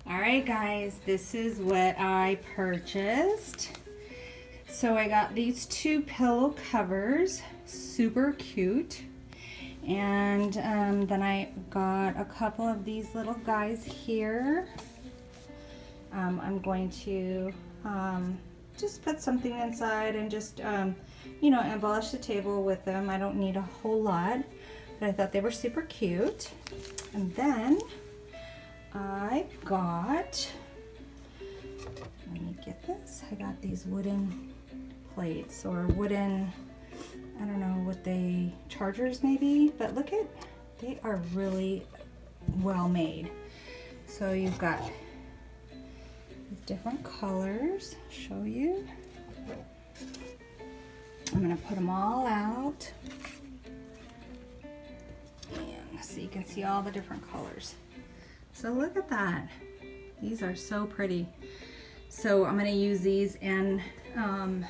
Alright guys, this is what I purchased. So I got these two pillow covers, super cute. And then I got a couple of these little guys here. I'm going to just put something inside and just, you know, embellish the table with them. I don't need a whole lot, but I thought they were super cute. And then I got, let me get this, I got these wooden plates or wooden, I don't know what they, chargers maybe, but look at, they are really well made. So you've got these different colors, I'll show you. I'm gonna put them all out. And so you can see all the different colors. So look at that. These are so pretty. So I'm going to use these in an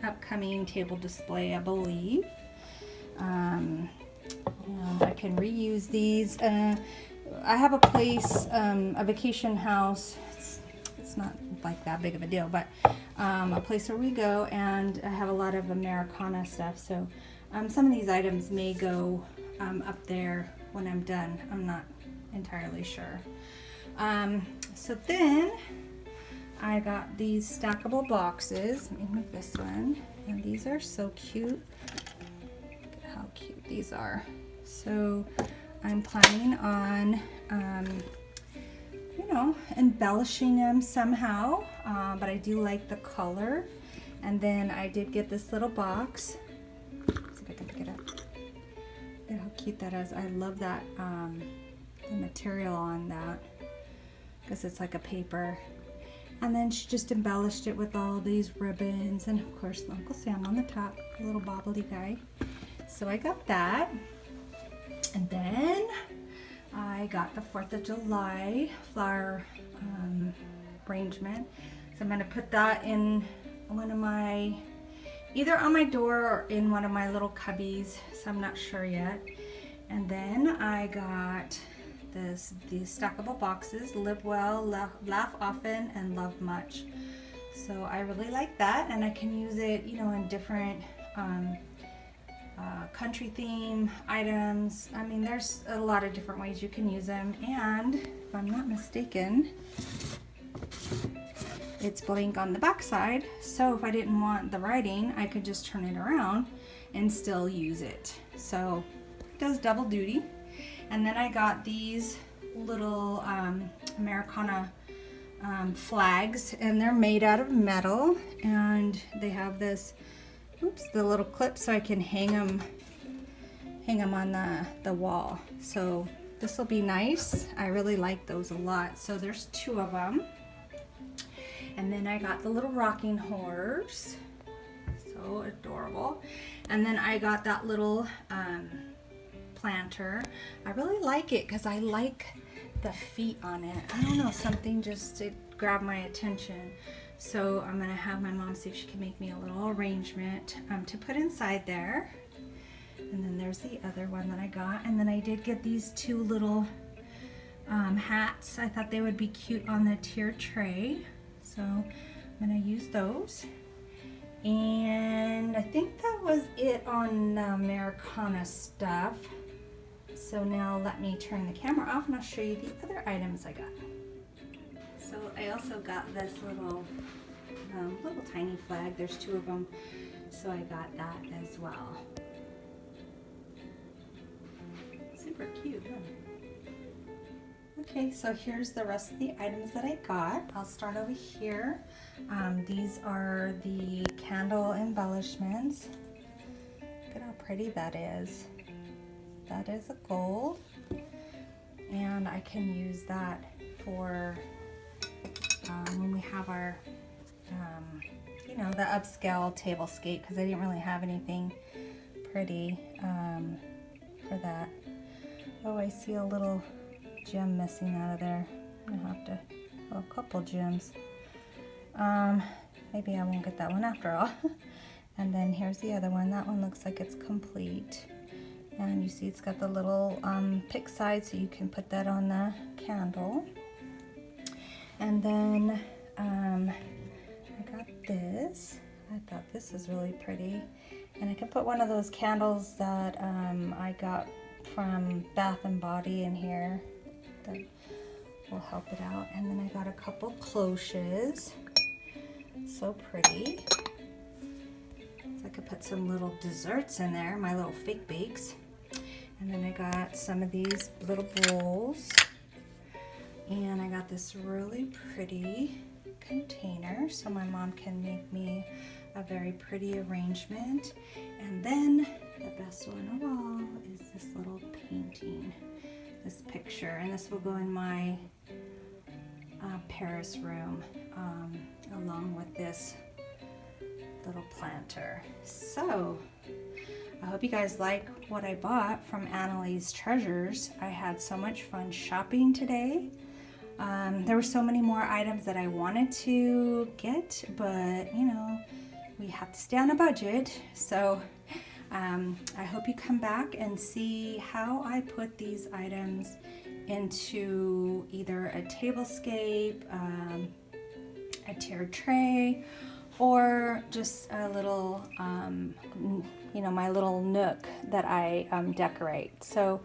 upcoming table display, I believe. And I can reuse these. I have a place, a vacation house. It's not like that big of a deal, but a place where we go, and I have a lot of Americana stuff. So some of these items may go up there when I'm done. I'm not entirely sure. So then I got these stackable boxes. Let me move this one. And these are so cute. Look at how cute these are. So I'm planning on, you know, embellishing them somehow. But I do like the color. And then I did get this little box. Let's see if I can pick it up. Look at how cute that is. I love that. The material on that, because it's like a paper. And then she just embellished it with all these ribbons, and of course Uncle Sam on the top, a little bobbly guy. So I got that. And then I got the 4th of July flower arrangement. So I'm going to put that in one of my, either on my door or in one of my little cubbies, so I'm not sure yet. And then I got these stackable boxes, live well, laugh often, and love much. So I really like that, and I can use it, you know, in different country theme items. I mean, there's a lot of different ways you can use them, and if I'm not mistaken, it's blank on the back side, so if I didn't want the writing, I could just turn it around and still use it. So it does double duty. And then I got these little Americana flags, and they're made out of metal, and they have this, oops, the little clip, so I can hang them on the wall. So this will be nice. I really like those a lot. So there's 2 of them. And then I got the little rocking horse, so adorable. And then I got that little planter. I really like it because I like the feet on it. I don't know, something just it grabbed my attention. So I'm gonna have my mom see if she can make me a little arrangement to put inside there. And then there's the other one that I got. And then I did get these 2 little hats. I thought they would be cute on the tier tray. So I'm gonna use those. And I think that was it on Americana stuff. So now let me turn the camera off and I'll show you the other items I got. So I also got this little tiny flag. There's 2 of them, so I got that as well. Super cute, huh? Okay, so here's the rest of the items that I got. I'll start over here. These are the candle embellishments. Look at how pretty that is. That is a gold, and I can use that for when we have our, you know, the upscale table scape, because I didn't really have anything pretty for that. Oh, I see a little gem missing out of there. I'm gonna have to, oh, a couple gems. Maybe I won't get that one after all. And then here's the other one. That one looks like it's complete. And you see it's got the little pick side, so you can put that on the candle. And then I got this. I thought this was really pretty. And I can put one of those candles that I got from Bath and Body in here. That will help it out. And then I got a couple cloches. So pretty. So I could put some little desserts in there, my little fake bakes. And then I got some of these little bowls. And I got this really pretty container so my mom can make me a very pretty arrangement. And then the best one of all is this little painting, this picture, and this will go in my Paris room along with this little planter. So I hope you guys like what I bought from Annalee's Treasures. I had so much fun shopping today. There were so many more items that I wanted to get, but you know, we have to stay on a budget. So I hope you come back and see how I put these items into either a tablescape, a tiered tray, or just a little, you know, my little nook that I decorate. So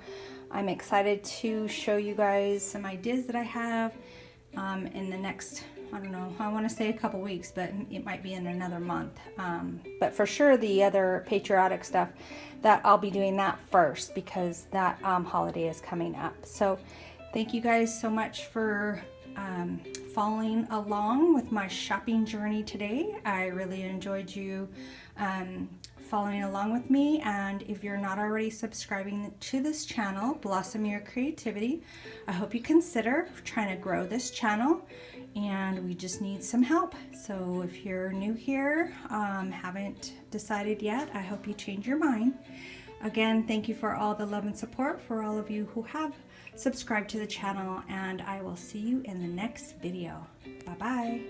I'm excited to show you guys some ideas that I have in the next, I don't know, I want to say a couple weeks, but it might be in another month. But for sure the other patriotic stuff, that I'll be doing that first because that holiday is coming up. So thank you guys so much for following along with my shopping journey today. I really enjoyed you following along with me, and if you're not already subscribing to this channel, Blossom Your Creativity, I hope you consider trying to grow this channel, and we just need some help. So if you're new here, haven't decided yet, I hope you change your mind. Again, thank you for all the love and support for all of you who have subscribed to the channel, and I will see you in the next video. Bye-bye.